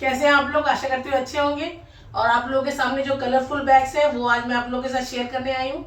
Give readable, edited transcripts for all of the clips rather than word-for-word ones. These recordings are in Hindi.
कैसे हैं आप लोग? आशा करती हूँ अच्छे होंगे। और आप लोगों के सामने जो कलरफुल बैग्स है वो आज मैं आप लोगों के साथ शेयर करने आई हूँ।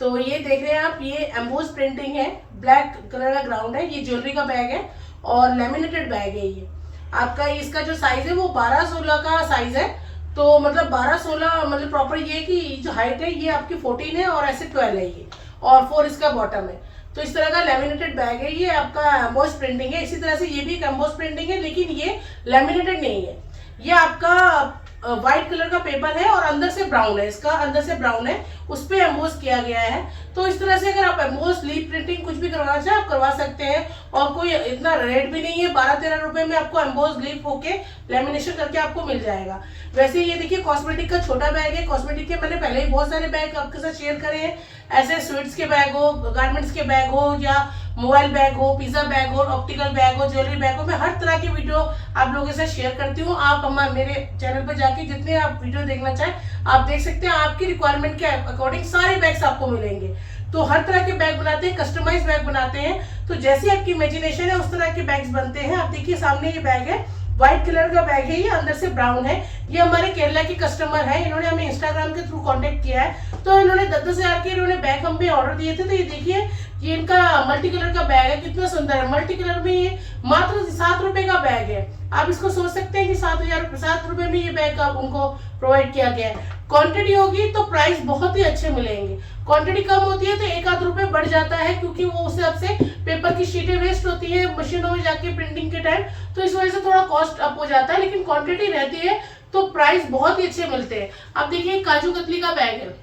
तो ये देख रहे हैं आप, ये एम्बोस प्रिंटिंग है, ब्लैक कलर का ग्राउंड है, ये ज्वेलरी का बैग है और लेमिनेटेड बैग है। ये आपका इसका जो साइज है वो 12-16 का साइज है। तो मतलब 12-16 मतलब प्रॉपर ये कि जो हाइट है ये आपकी 14 है और ऐसे 12 है ये, और 4 इसका बॉटम है। तो इस तरह का लेमिनेटेड बैग है, ये आपका एम्बोस प्रिंटिंग है। इसी तरह से ये भी एक एम्बोस प्रिंटिंग है, लेकिन ये लेमिनेटेड नहीं है। ये आपका व्हाइट कलर का पेपर है और अंदर से ब्राउन है, इसका अंदर से ब्राउन है, उस पर एम्बोस किया गया है। तो इस तरह से अगर आप एम्बोस लीफ प्रिंटिंग कुछ भी करवाना चाहे आप करवा सकते हैं, और कोई इतना रेट भी नहीं है, 12-13 रुपए में आपको एम्बोस लीफ होके लेमिनेशन करके आपको मिल जाएगा। वैसे ये देखिए कॉस्मेटिक का छोटा बैग है। कॉस्मेटिक के मैंने पहले ही बहुत सारे बैग आपके साथ शेयर करे हैं, ऐसे स्वीट्स के बैग हो, गारमेंट्स के बैग हो, या मोबाइल बैग हो, पिज्जा बैग हो, ऑप्टिकल बैग हो, ज्वेलरी बैग हो, मैं हर तरह की वीडियो आप लोगों के साथ शेयर करती हूँ। आप मेरे चैनल पर जाके जितने आप वीडियो देखना चाहें आप देख सकते हैं। आपकी रिक्वायरमेंट के अकॉर्डिंग सारे बैग्स आपको मिलेंगे। तो हर तरह के बैग बनाते हैं, कस्टमाइज बैग बनाते हैं। तो जैसी आपकी इमेजिनेशन है उस तरह के बैग्स बनते हैं। आप देखिए सामने ये बैग है, व्हाइट कलर का बैग है, ये अंदर से ब्राउन है। ये हमारे केरला के कस्टमर है, इन्होंने हमें इंस्टाग्राम के थ्रू कांटेक्ट किया है। तो इन्होंने 10-10 हजार के इन्होंने बैग हम पे ऑर्डर दिए थे। तो ये देखिए ये इनका मल्टी कलर का बैग है, कितना सुंदर है। मल्टी कलर में ये मात्र 7 रुपए का बैग है। आप इसको सोच सकते हैं कि 7 रुपए में ये बैग आप उनको प्रोवाइड किया गया है। क्वांटिटी होगी तो प्राइस बहुत ही अच्छे मिलेंगे। क्वांटिटी कम होती है तो 1-8 रुपए बढ़ जाता है, क्योंकि वो उस हिसाब से पेपर की शीटें वेस्ट होती है मशीनों में जाके प्रिंटिंग के टाइम, तो इस वजह से थोड़ा कॉस्ट अप हो जाता है। लेकिन क्वांटिटी रहती है तो प्राइस बहुत ही अच्छे मिलते हैं। अब देखिए काजू कतली का बैग है,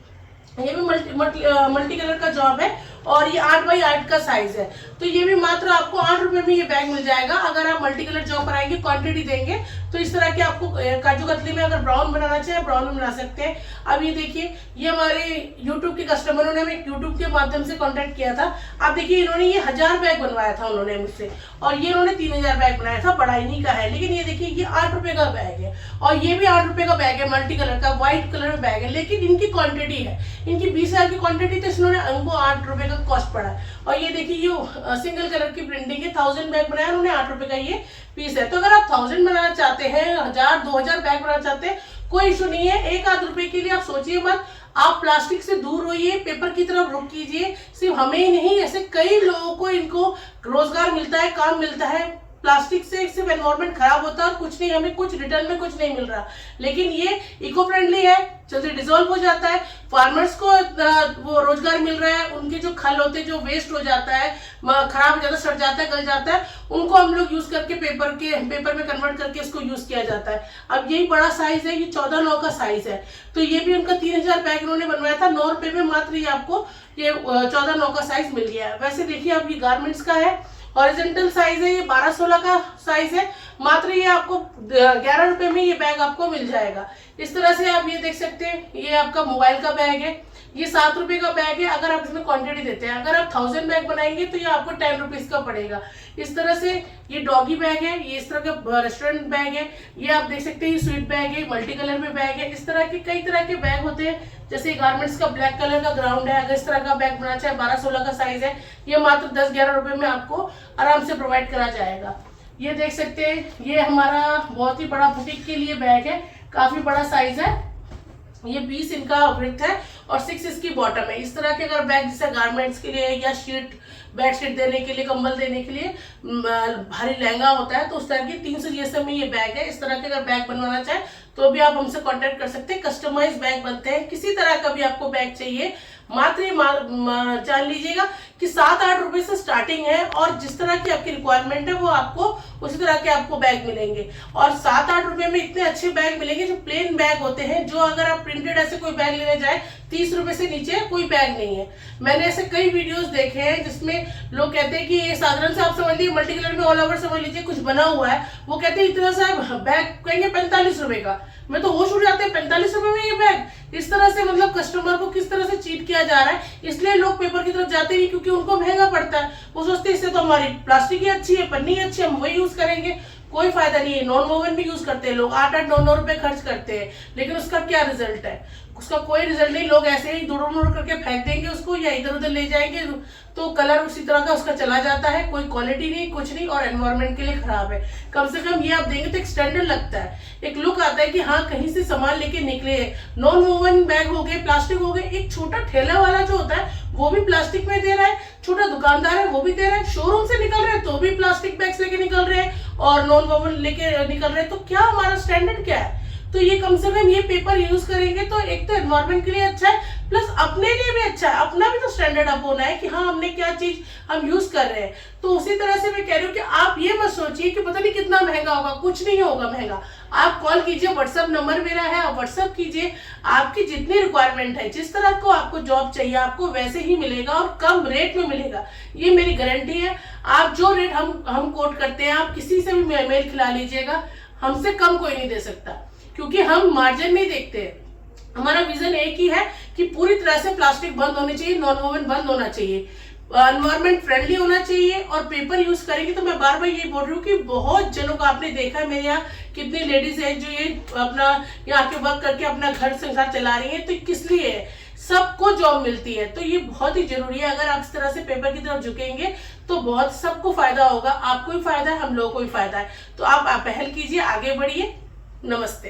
ये भी मल्टी कलर का जॉब है और ये 8x8 का साइज है। तो ये भी मात्र आपको 8 रुपए में ये बैग मिल जाएगा। अगर आप मल्टी कलर जॉब कराएंगे, क्वांटिटी देंगे, तो इस तरह के आपको काजू कतली में अगर ब्राउन बनाना चाहे ब्राउन में बना सकते हैं। अब ये देखिए ये हमारे यूट्यूब के कस्टमरों ने हमें यूट्यूब के माध्यम से कॉन्टेक्ट किया था। आप देखिए इन्होंने ये 1000 बैग बनवाया था उन्होंने मुझसे, और ये इन्होंने 3000 बैग बनाया था, बड़ा इन्हीं का है। लेकिन ये देखिए ये 8 रुपए का बैग है और ये भी 8 रुपए का बैग है, मल्टी कलर का व्हाइट कलर में बैग है। लेकिन इनकी क्वांटिटी है, इनकी 20,000 की क्वांटिटी, तो इन्होंने हमको 8 रुपए का कॉस्ट पड़ा। और ये देखिए ये सिंगल कलर की प्रिंटिंग है, 1000 बैग बनाया उन्होंने, 8 रुपए का ये पीस है। तो अगर आप 1000 बनाना चाहते हैं, 1000-2000 बैग बनाना चाहते हैं, कोई इशू नहीं है। 1-8 रुपए के लिए आप सोचिए मत, आप प्लास्टिक से दूर होइए, पेपर की तरफ रुख कीजिए। सिर्फ हमें ही नहीं, ऐसे कई लोगों को इनको रोजगार मिलता है, काम मिलता है। प्लास्टिक से सिर्फ एनवायरमेंट खराब होता है और कुछ नहीं, हमें कुछ रिटर्न में कुछ नहीं मिल रहा। लेकिन ये इको फ्रेंडली है, जल्दी डिसॉल्व हो जाता है, फार्मर्स को वो रोजगार मिल रहा है। उनके जो खल होते हैं जो वेस्ट हो जाता है, खराब हो जाता है, सड़ जाता है, गल जाता है, उनको हम लोग यूज करके पेपर में कन्वर्ट करके इसको यूज किया जाता है। अब यही बड़ा साइज है, ये 14-9 का साइज है। तो ये भी उनका 3000 बैग उन्होंने बनवाया था, 9 रुपए में मात्र ये आपको ये 14-9 का साइज मिल गया है। वैसे देखिए अब ये गारमेंट्स का है, हॉरिजॉन्टल साइज है, ये 12-16 का साइज है, मात्र ये आपको 11 रुपए में ये बैग आपको मिल जाएगा। इस तरह से आप ये देख सकते हैं, ये आपका मोबाइल का बैग है, ये 7 रुपए का बैग है अगर आप इसमें क्वांटिटी देते हैं। अगर आप 1000 बैग बनाएंगे तो ये आपको 10 रुपीज का पड़ेगा। इस तरह से ये डॉगी बैग है, ये इस तरह का रेस्टोरेंट बैग है, ये आप देख सकते हैं, ये स्वीट बैग है, मल्टी कलर में बैग है। इस तरह के कई तरह के बैग होते हैं। जैसे गारमेंट्स का ब्लैक कलर का ग्राउंड है, अगर इस तरह का बैग बनाना चाहे, 12-16 का साइज है, ये मात्र 10-11 रुपए में आपको आराम से प्रोवाइड करा जाएगा। ये देख सकते हैं, ये हमारा बहुत ही बड़ा बुटीक के लिए बैग है, काफी बड़ा साइज है। ये 20 इनका ब्रेथ है और 6 इसकी बॉटम है। इस तरह के अगर बैग जैसे गारमेंट्स के लिए या शीट, बेडशीट देने के लिए, कंबल देने के लिए, भारी लहंगा होता है, तो उस तरह की 300 जीएसएम में ये बैग है। इस तरह के अगर बैग बनवाना चाहे तो भी आप हमसे कांटेक्ट कर सकते हैं। कस्टमाइज बैग बनते हैं, किसी तरह का भी आपको बैग चाहिए, मात्र जान लीजिएगा कि 7-8 रुपए से स्टार्टिंग है, और जिस तरह की आपकी रिक्वायरमेंट है वो आपको उसी तरह के आपको बैग मिलेंगे। और 7-8 रुपए में इतने अच्छे बैग मिलेंगे जो प्लेन बैग होते हैं, जो अगर आप प्रिंटेड ऐसे कोई बैग लेने जाए 30 रुपए से नीचे कोई बैग नहीं है। मैंने ऐसे कई वीडियोस देखे हैं जिसमें लोग कहते हैं कि ये साधारण से आप समझ लीजिए, मल्टी कलर में ऑल ओवर समझ लीजिए कुछ बना हुआ है, वो कहते हैं इतना सा बैग कहेंगे 45 रुपए का। मैं तो होश उड़ जाते हैं, 45 रुपए में ये बैग। इस तरह से मतलब कस्टमर को किस तरह से चीट किया जा रहा है, इसलिए लोग पेपर की तरफ जाते नहीं, क्योंकि उनको महंगा पड़ता है। वो सोचते हैं इससे तो हमारी प्लास्टिक ही अच्छी है, पन्नी अच्छी है, हम वही यूज करेंगे। कोई फायदा नहीं है। नॉन वोवन भी यूज करते हैं लोग, 8-8, 9-9 रुपए खर्च करते हैं, लेकिन उसका क्या रिजल्ट है? उसका कोई रिजल्ट नहीं। लोग ऐसे ही दुड़ मुड़ करके फेंक देंगे उसको या इधर उधर ले जाएंगे, तो कलर उसी तरह का उसका चला जाता है, कोई क्वालिटी नहीं, कुछ नहीं, और एनवायरनमेंट के लिए खराब है। कम से कम ये आप देंगे तो एक स्टैंडर्ड लगता है, एक लुक आता है कि हाँ कहीं से सामान लेके निकले। नॉन वोवन बैग हो गए, प्लास्टिक हो गए, एक छोटा ठेला वाला जो होता है वो भी प्लास्टिक में दे रहा है, छोटा दुकानदार है वो भी दे रहा है, शोरूम से निकल रहे हैं तो भी प्लास्टिक बैग्स लेके निकल रहे हैं और नॉन वोवन लेके निकल रहे हैं। तो क्या हमारा स्टैंडर्ड क्या है? तो ये कम से कम ये पेपर यूज करेंगे तो एक तो एनवायरनमेंट के लिए अच्छा है, प्लस अपने लिए भी अच्छा है। अपना भी तो स्टैंडर्ड अप होना है कि हाँ हमने क्या चीज हम यूज कर रहे हैं। तो उसी तरह से मैं कह रही हूँ कि आप ये मत सोचिए कि पता नहीं कितना महंगा होगा, कुछ नहीं होगा महंगा। आप कॉल कीजिए, व्हाट्सएप नंबर मेरा है, आप व्हाट्सएप कीजिए, आपकी जितनी रिक्वायरमेंट है, जिस तरह को आपको जॉब चाहिए आपको वैसे ही मिलेगा और कम रेट में मिलेगा, ये मेरी गारंटी है। आप जो रेट हम कोट करते हैं आप किसी से भी मेल खिला लीजिएगा, हमसे कम कोई नहीं दे सकता, क्योंकि हम मार्जिन नहीं देखते हैं। हमारा विजन एक ही है कि पूरी तरह से प्लास्टिक बंद होनी चाहिए, नॉन वोवन बंद होना चाहिए, एनवायरमेंट फ्रेंडली होना चाहिए, और पेपर यूज करेंगे। तो मैं बार बार ये बोल रही हूँ कि बहुत जनों को आपने देखा है, मेरे यहाँ कितनी लेडीज है जो ये अपना यहाँ के वर्क करके अपना घर संसार चला रही है। तो किस लिए है? सबको जॉब मिलती है, तो ये बहुत ही जरूरी है। अगर आप इस तरह से पेपर की तरफ झुकेंगे तो बहुत सबको फायदा होगा, आपको भी फायदा है, हम लोगों को भी फायदा है। तो आप पहल कीजिए, आगे बढ़िए। नमस्ते।